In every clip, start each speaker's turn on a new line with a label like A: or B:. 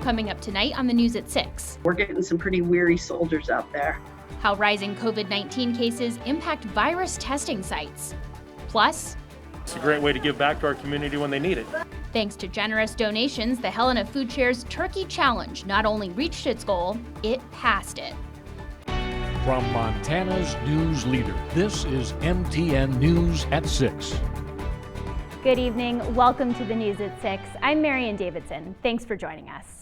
A: Coming up tonight on the news at 6.
B: We're getting some pretty weary soldiers out there.
A: How rising COVID-19 cases impact virus testing sites. Plus,
C: it's a great way to give back to our community when they need it.
A: Thanks to generous donations, the Helena Food Share's Turkey Challenge not only reached its goal, it passed it.
D: From Montana's news leader, this is MTN News at 6.
E: Good evening. Welcome to the News at 6. I'm Marian Davidson. Thanks for joining us.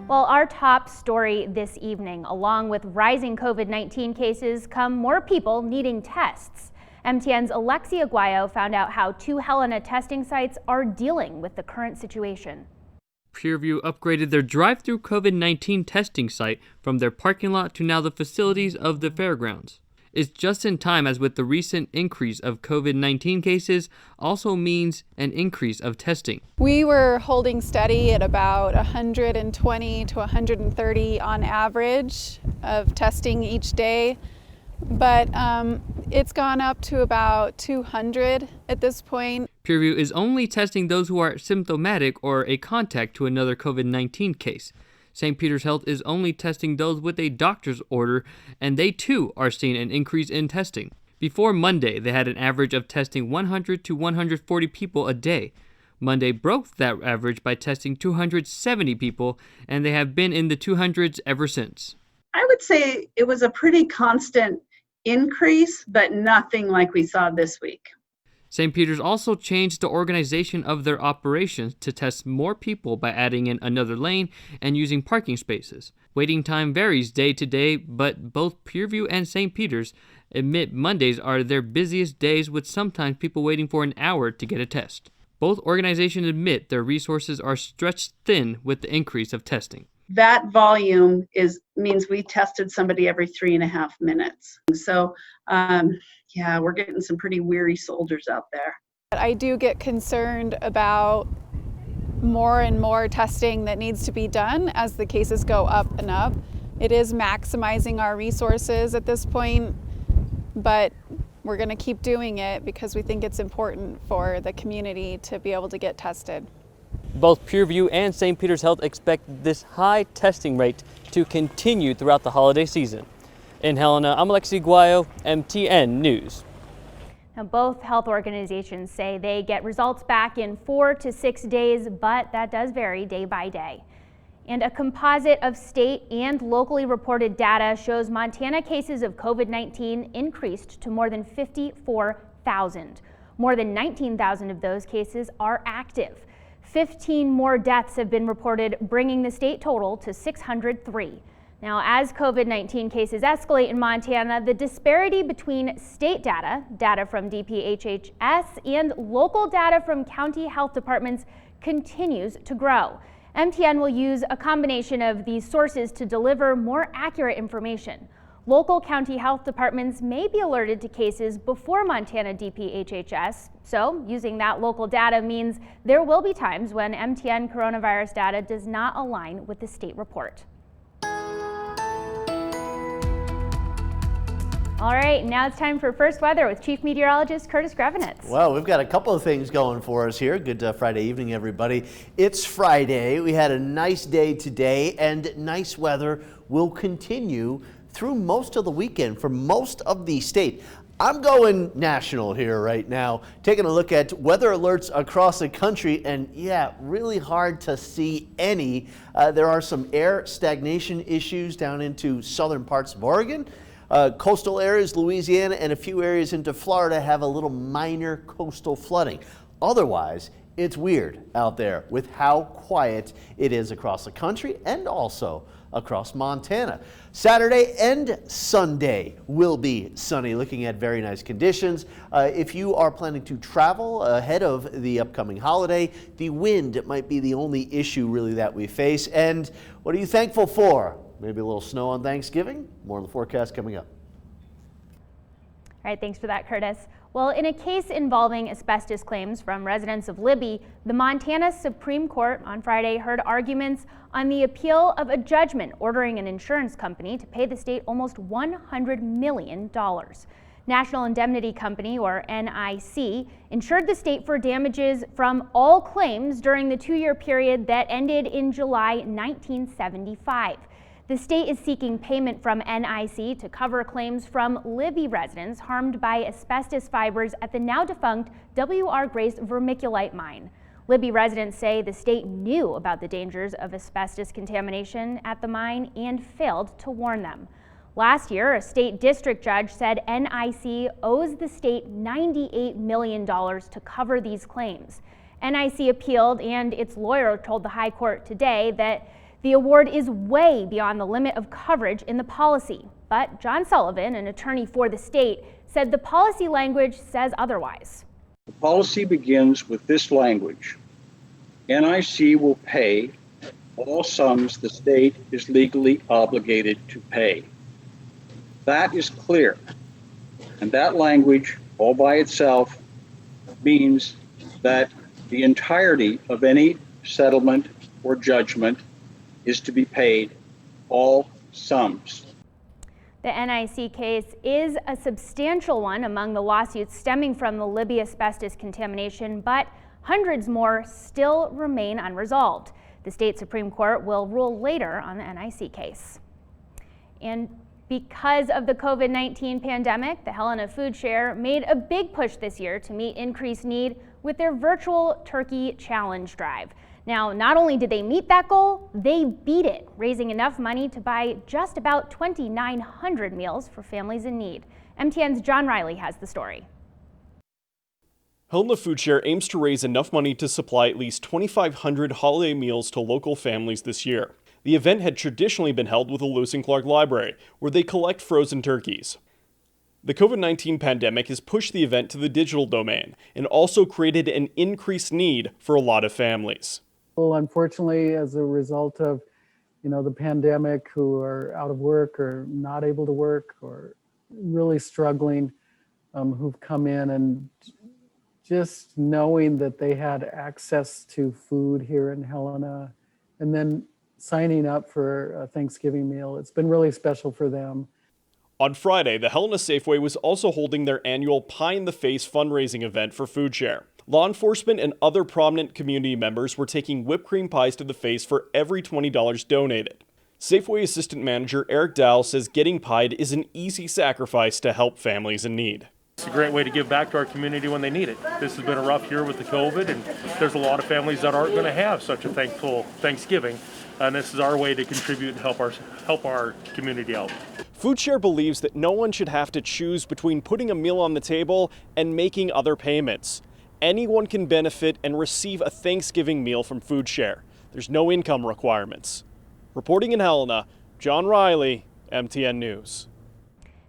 E: Well, our top story this evening, along with rising COVID-19 cases, come more people needing tests. MTN's Alexia Guayo found out how 2 Helena testing sites are dealing with the current situation.
F: Peerview upgraded their drive-through COVID-19 testing site from their parking lot to now the facilities of the fairgrounds. It's just in time, as with the recent increase of COVID-19 cases also means an increase of testing.
G: We were holding steady at about 120 to 130 on average of testing each day, but it's gone up to about 200 at this point.
F: Peerview is only testing those who are symptomatic or a contact to another COVID-19 case. St. Peter's Health is only testing those with a doctor's order, and they too are seeing an increase in testing. Before Monday, they had an average of testing 100 to 140 people a day. Monday broke that average by testing 270 people, and they have been in the 200s ever since.
B: I would say it was a pretty constant increase, but nothing like we saw this week.
F: St. Peter's also changed the organization of their operations to test more people by adding in another lane and using parking spaces. Waiting time varies day to day, but both Peerview and St. Peter's admit Mondays are their busiest days, with sometimes people waiting for an hour to get a test. Both organizations admit their resources are stretched thin with the increase of testing.
B: That volume means we tested somebody every 3.5 minutes. So, yeah, we're getting some pretty weary soldiers out there.
G: I do get concerned about more and more testing that needs to be done as the cases go up and up. It is maximizing our resources at this point, but we're going to keep doing it because we think it's important for the community to be able to get tested.
F: Both Peerview and St. Peter's Health expect this high testing rate to continue throughout the holiday season. In Helena, I'm Alexi Guayo, MTN News.
E: Now, both health organizations say they get results back in 4 to 6 days, but that does vary day by day. And a composite of state and locally reported data shows Montana cases of COVID-19 increased to more than 54,000. More than 19,000 of those cases are active. 15 more deaths have been reported, bringing the state total to 603. Now, as COVID-19 cases escalate in Montana, the disparity between state data from KTVH, and local data from county health departments continues to grow. MTN will use a combination of these sources to deliver more accurate information. Local county health departments may be alerted to cases before Montana KTVH, so using that local data means there will be times when MTN coronavirus data does not align with the state report. All right, now it's time for First Weather with Chief Meteorologist Curtis Grevenitz.
H: Well, we've got a couple of things going for us here. Good Friday evening, everybody. It's Friday. We had a nice day today, and nice weather will continue through most of the weekend for most of the state. I'm going national here right now, taking a look at weather alerts across the country, and yeah, really hard to see any. There are some air stagnation issues down into southern parts of Oregon. Coastal areas, Louisiana, and a few areas into Florida have a little minor coastal flooding. Otherwise, it's weird out there with how quiet it is across the country and also across Montana. Saturday and Sunday will be sunny, looking at very nice conditions. If you are planning to travel ahead of the upcoming holiday, the wind might be the only issue really that we face. And what are you thankful for? Maybe a little snow on Thanksgiving? More on the forecast coming up.
E: All right, thanks for that, Curtis. Well, in a case involving asbestos claims from residents of Libby, the Montana Supreme Court on Friday heard arguments on the appeal of a judgment ordering an insurance company to pay the state almost $100 million. National Indemnity Company, or NIC, insured the state for damages from all claims during the 2-year period that ended in July 1975. The state is seeking payment from NIC to cover claims from Libby residents harmed by asbestos fibers at the now-defunct W.R. Grace vermiculite mine. Libby residents say the state knew about the dangers of asbestos contamination at the mine and failed to warn them. Last year, a state district judge said NIC owes the state $98 million to cover these claims. NIC appealed, and its lawyer told the High Court today that the award is way beyond the limit of coverage in the policy. But John Sullivan, an attorney for the state, said the policy language says otherwise.
I: The policy begins with this language: NIC will pay all sums the state is legally obligated to pay. That is clear. And that language, all by itself, means that the entirety of any settlement or judgment is to be paid, all sums.
E: The NIC case is a substantial one among the lawsuits stemming from the Libby asbestos contamination, but hundreds more still remain unresolved. The state Supreme Court will rule later on the NIC case. And because of the COVID-19 pandemic, the Helena Food Share made a big push this year to meet increased need with their virtual turkey challenge drive. Now, not only did they meet that goal, they beat it, raising enough money to buy just about 2,900 meals for families in need. MTN's John Riley has the story.
J: Helena Food Share aims to raise enough money to supply at least 2,500 holiday meals to local families this year. The event had traditionally been held with the Lewis and Clark Library, where they collect frozen turkeys. The COVID-19 pandemic has pushed the event to the digital domain and also created an increased need for a lot of families.
K: Well, unfortunately, as a result of, the pandemic, who are out of work or not able to work or really struggling, who've come in, and just knowing that they had access to food here in Helena, and then signing up for a Thanksgiving meal, it's been really special for them.
J: On Friday, the Helena Safeway was also holding their annual Pie in the Face fundraising event for Food Share. Law enforcement and other prominent community members were taking whipped cream pies to the face for every $20 donated. Safeway Assistant Manager Eric Dow says getting pied is an easy sacrifice to help families in need.
C: It's a great way to give back to our community when they need it. This has been a rough year with the COVID, and there's a lot of families that aren't going to have such a thankful Thanksgiving. And this is our way to contribute and help our community out.
J: Food Share believes that no one should have to choose between putting a meal on the table and making other payments. Anyone can benefit and receive a Thanksgiving meal from Food Share. There's no income requirements. Reporting in Helena, John Riley, MTN News.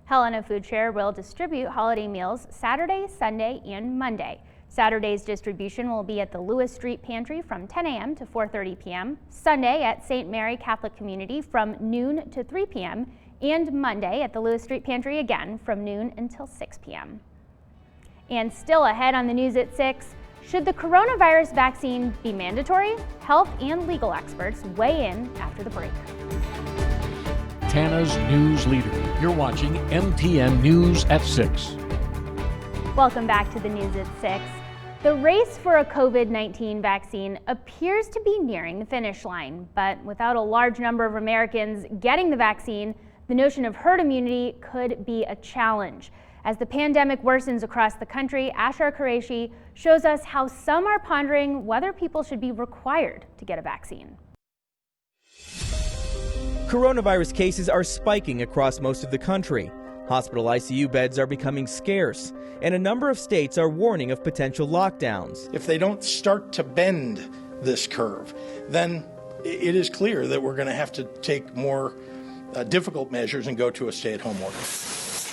E: Helena Food Share will distribute holiday meals Saturday, Sunday, and Monday. Saturday's distribution will be at the Lewis Street Pantry from 10 a.m. to 4:30 p.m., Sunday at St. Mary Catholic Community from noon to 3 p.m., and Monday at the Lewis Street Pantry again from noon until 6 p.m. And still ahead on the news at 6, should the coronavirus vaccine be mandatory? Health and legal experts weigh in after the break.
D: Tana's News Leader. You're watching MTN News at 6.
E: Welcome back to the news at 6. The race for a COVID-19 vaccine appears to be nearing the finish line, but without a large number of Americans getting the vaccine, the notion of herd immunity could be a challenge. As the pandemic worsens across the country, Ashar Qureshi shows us how some are pondering whether people should be required to get a vaccine.
L: Coronavirus cases are spiking across most of the country. Hospital ICU beds are becoming scarce, and a number of states are warning of potential lockdowns.
M: If they don't start to bend this curve, then it is clear that we're going to have to take more difficult measures and go to a stay-at-home order.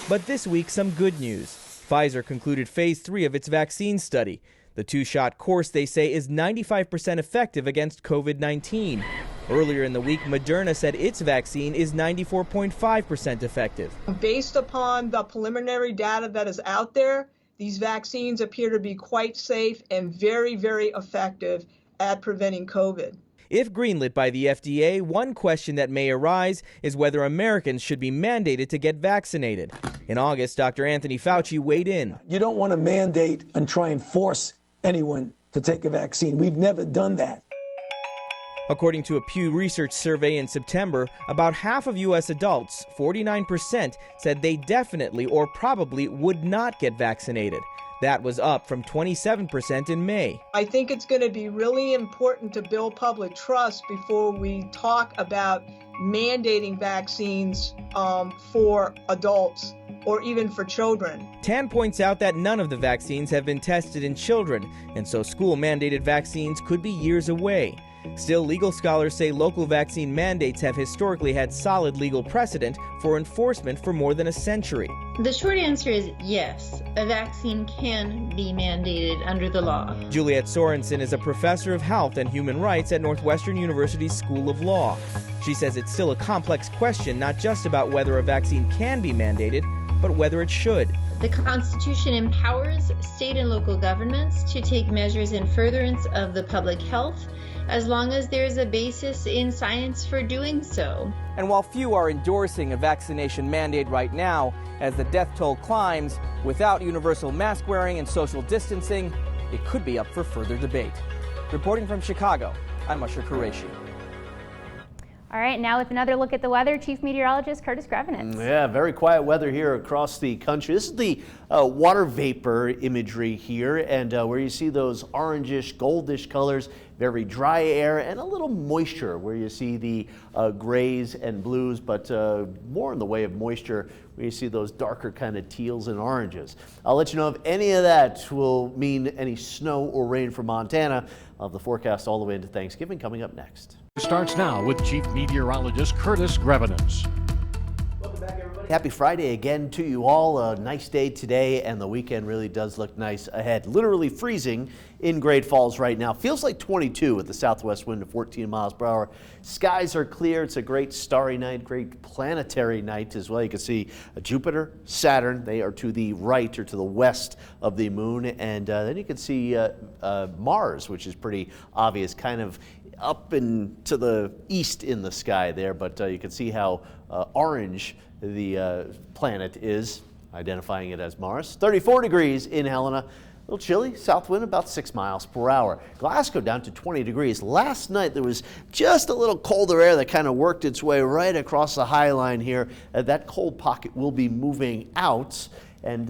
L: But this week, some good news. Pfizer concluded phase 3 of its vaccine study. The two-shot course, they say, is 95% effective against COVID-19. Earlier in the week, Moderna said its vaccine is 94.5% effective.
N: Based upon the preliminary data that is out there, these vaccines appear to be quite safe and very, very effective at preventing COVID.
L: If greenlit by the FDA, one question that may arise is whether Americans should be mandated to get vaccinated. In August, Dr. Anthony Fauci weighed in.
O: You don't want to mandate and try and force anyone to take a vaccine. We've never done that.
L: According to a Pew Research survey in September, about half of U.S. adults, 49%, said they definitely or probably would not get vaccinated. That was up from 27% in May.
N: I think it's going to be really important to build public trust before we talk about mandating vaccines for adults or even for children.
L: Tan points out that none of the vaccines have been tested in children, and so school-mandated vaccines could be years away. Still, legal scholars say local vaccine mandates have historically had solid legal precedent for enforcement for more than a century.
P: The short answer is yes, a vaccine can be mandated under the law.
L: Juliet Sorensen is a professor of health and human rights at Northwestern University's School of Law. She says it's still a complex question, not just about whether a vaccine can be mandated, but whether it should.
P: The Constitution empowers state and local governments to take measures in furtherance of the public health, as long as there's a basis in science for doing so.
L: And while few are endorsing a vaccination mandate right now, as the death toll climbs, without universal mask wearing and social distancing, it could be up for further debate. Reporting from Chicago, I'm Usher Qureshi.
E: All right, now with another look at the weather, Chief Meteorologist Curtis Grevenitz.
H: Yeah, very quiet weather here across the country. This is the water vapor imagery here, and where you see those orangish, goldish colors, very dry air, and a little moisture where you see the grays and blues, but more in the way of moisture where you see those darker kind of teals and oranges. I'll let you know if any of that will mean any snow or rain for Montana. I'll have the forecast all the way into Thanksgiving coming up next.
D: Starts now with Chief Meteorologist Curtis Grevenitz.
H: Happy Friday again to you all. A nice day today, and the weekend really does look nice ahead. Literally freezing in Great Falls right now. Feels like 22 with the southwest wind of 14 miles per hour. Skies are clear. It's a great starry night, great planetary night as well. You can see Jupiter, Saturn. They are to the right or to the west of the moon. And then you can see Mars, which is pretty obvious, kind of up and to the east in the sky there. But you can see how orange the planet is, identifying it as Mars. 34 degrees in Helena. A little chilly, south wind about 6 miles per hour. Glasgow down to 20 degrees. Last night there was just a little colder air that kind of worked its way right across the high line here. That cold pocket will be moving out, and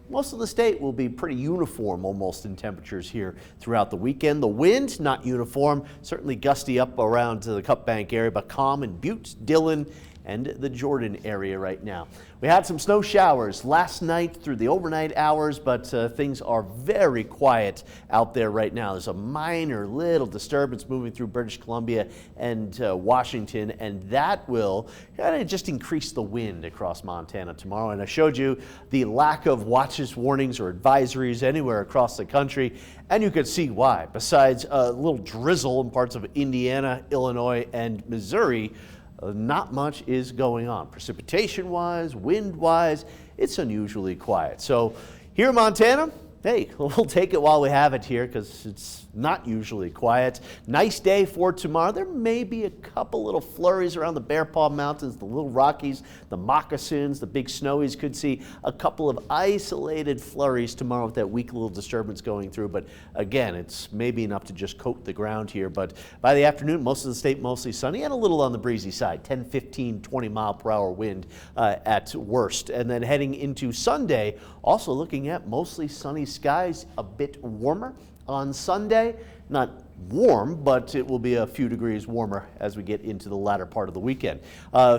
H: most of the state will be pretty uniform almost in temperatures here throughout the weekend. The wind, not uniform, certainly gusty up around to the Cup Bank area, but calm in Butte, Dillon, and the Jordan area right now. We had some snow showers last night through the overnight hours, but things are very quiet out there right now. There's a minor little disturbance moving through British Columbia and Washington, and that will kind of just increase the wind across Montana tomorrow. And I showed you the lack of watches, warnings, or advisories anywhere across the country, and you could see why. Besides a little drizzle in parts of Indiana, Illinois, and Missouri, not much is going on. Precipitation-wise, wind-wise, it's unusually quiet. So here in Montana, hey, we'll take it while we have it here because it's not usually quiet. Nice day for tomorrow. There may be a couple little flurries around the Bear Paw Mountains, the Little Rockies, the Moccasins, the Big Snowies. Could see a couple of isolated flurries tomorrow with that weak little disturbance going through. But again, it's maybe enough to just coat the ground here. But by the afternoon, most of the state mostly sunny and a little on the breezy side. 10, 15, 20 mile per hour wind at worst. And then heading into Sunday, also looking at mostly sunny skies, a bit warmer on Sunday. Not warm, but it will be a few degrees warmer as we get into the latter part of the weekend.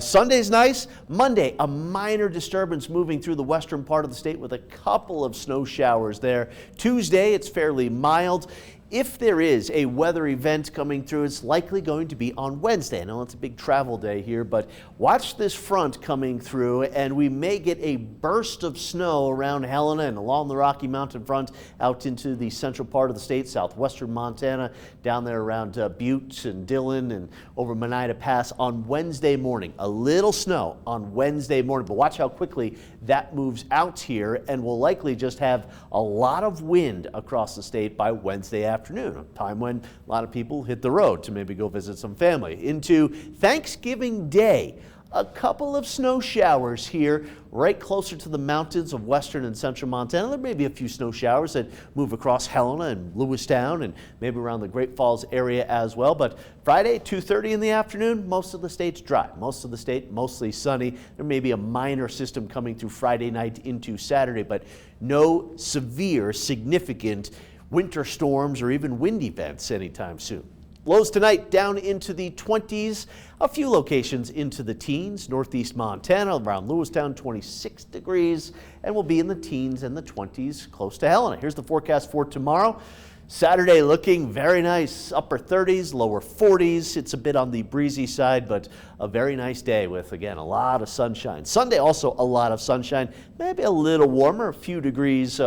H: Sunday's nice. Monday, a minor disturbance moving through the western part of the state with a couple of snow showers there. Tuesday, it's fairly mild. If there is a weather event coming through, it's likely going to be on Wednesday. I know it's a big travel day here, but watch this front coming through, and we may get a burst of snow around Helena and along the Rocky Mountain front out into the central part of the state, southwestern Montana, down there around Butte and Dillon and over Monida Pass on Wednesday morning. A little snow on Wednesday morning, but watch how quickly that moves out here, and we'll likely just have a lot of wind across the state by Wednesday afternoon, a time when a lot of people hit the road to maybe go visit some family. Into Thanksgiving Day, A couple of snow showers here right closer to the mountains of western and central Montana. There may be a few snow showers that move across Helena and Lewistown and maybe around the Great Falls area as well. But Friday, 2:30 in the afternoon, most of the state's dry. Most of the state mostly sunny. There may be a minor system coming through Friday night into Saturday, but no severe, significant winter storms or even wind events anytime soon. Lows tonight down into the 20s, a few locations into the teens. Northeast Montana around Lewistown 26 degrees, and we'll be in the teens and the 20s close to Helena. Here's the forecast for tomorrow. Saturday looking very nice, upper 30s, lower 40s. It's a bit on the breezy side, but a very nice day with, again, a lot of sunshine. Sunday also a lot of sunshine, maybe a little warmer, a few degrees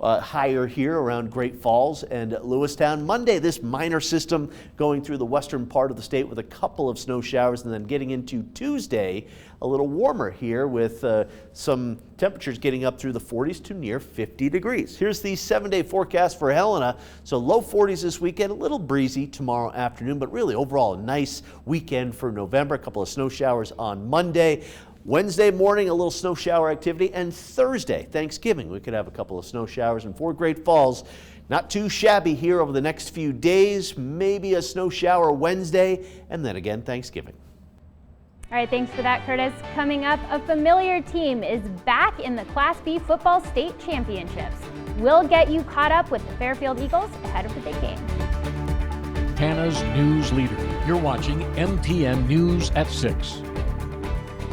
H: higher here around Great Falls and Lewistown. Monday, this minor system going through the western part of the state with a couple of snow showers, and then getting into Tuesday, a little warmer here with some temperatures getting up through the 40s to near 50 degrees. Here's the 7-day forecast for Helena. So low 40s this weekend, a little breezy tomorrow afternoon, but really overall a nice weekend for November. A couple of snow showers on Monday. Wednesday morning, a little snow shower activity, and Thursday, Thanksgiving, we could have a couple of snow showers in Fort Great Falls. Not too shabby here over the next few days, maybe a snow shower Wednesday, and then again Thanksgiving.
E: All right, thanks for that, Curtis. Coming up, a familiar team is back in the Class B football state championships. We'll get you caught up with the Fairfield Eagles ahead of the big game.
D: Montana's news leader. You're watching MTN News at 6.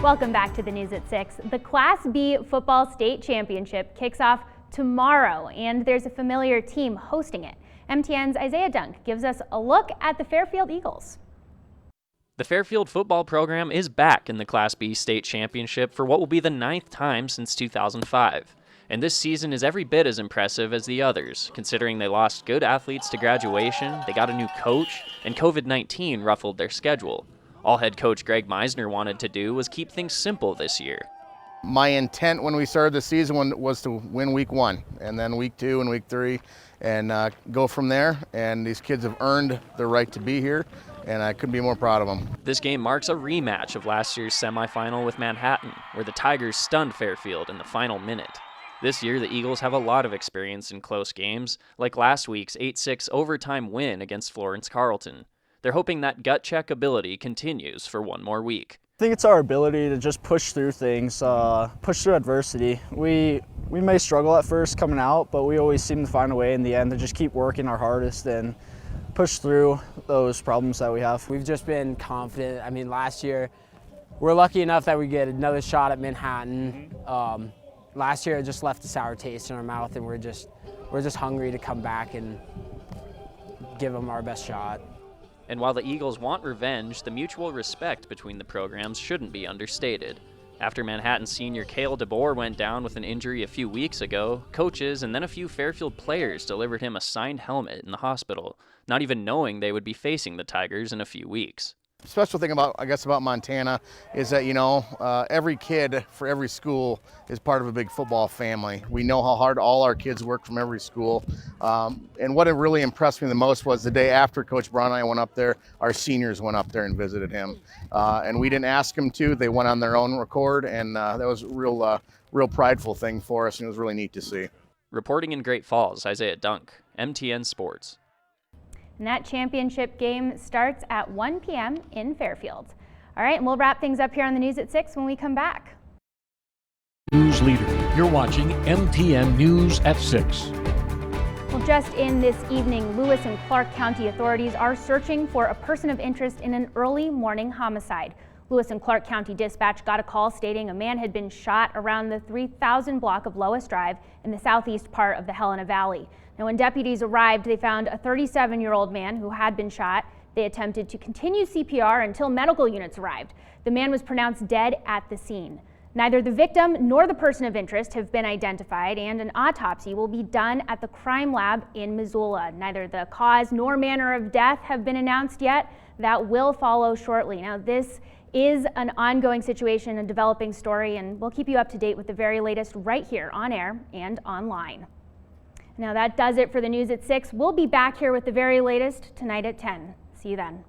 E: Welcome back to the News at 6. The Class B Football State Championship kicks off tomorrow, and there's a familiar team hosting it. MTN's Isaiah Dunk gives us a look at the Fairfield Eagles.
Q: The Fairfield football program is back in the Class B State Championship for what will be the 9th time since 2005. And this season is every bit as impressive as the others, considering they lost good athletes to graduation, they got a new coach, and COVID-19 ruffled their schedule. All head coach Greg Meisner wanted to do was keep things simple this year.
R: My intent when we started the season was to win week 1 and then week 2 and week 3 and go from there. And these kids have earned the right to be here, and I couldn't be more proud of them.
Q: This game marks a rematch of last year's semifinal with Manhattan, where the Tigers stunned Fairfield in the final minute. This year, the Eagles have a lot of experience in close games, like last week's 8-6 overtime win against Florence Carlton. They're hoping that gut check ability continues for one more week.
S: I think it's our ability to just push through things, push through adversity. We may struggle at first coming out, but we always seem to find a way in the end to just keep working our hardest and push through those problems that we have.
T: We've just been confident. I mean, last year, we're lucky enough that we get another shot at Manhattan. Last year, it just left a sour taste in our mouth, and we're just hungry to come back and give them our best shot.
Q: And while the Eagles want revenge, the mutual respect between the programs shouldn't be understated. After Manhattan senior Cale DeBoer went down with an injury a few weeks ago, coaches and then a few Fairfield players delivered him a signed helmet in the hospital, not even knowing they would be facing the Tigers in a few weeks.
R: Special thing about Montana is that, every kid for every school is part of a big football family. We know how hard all our kids work from every school. And what really impressed me the most was the day after Coach Brown and I went up there, our seniors went up there and visited him. And we didn't ask them to. They went on their own record, and that was a real prideful thing for us, and it was really neat to see.
Q: Reporting in Great Falls, Isaiah Dunk, MTN Sports.
E: And that championship game starts at 1 p.m. in Fairfield. All right, and we'll wrap things up here on the News at 6 when we come back.
D: News leader. You're watching MTN News at 6.
E: Well, just in this evening, Lewis and Clark County authorities are searching for a person of interest in an early morning homicide. Lewis and Clark County Dispatch got a call stating a man had been shot around the 3000 block of Lois Drive in the southeast part of the Helena Valley. Now, when deputies arrived, they found a 37-year-old man who had been shot. They attempted to continue CPR until medical units arrived. The man was pronounced dead at the scene. Neither the victim nor the person of interest have been identified, and an autopsy will be done at the crime lab in Missoula. Neither the cause nor manner of death have been announced yet. That will follow shortly. Now, this is an ongoing situation, a developing story, and we'll keep you up to date with the very latest right here on air and online. Now that does it for the News at 6. We'll be back here with the very latest tonight at 10. See you then.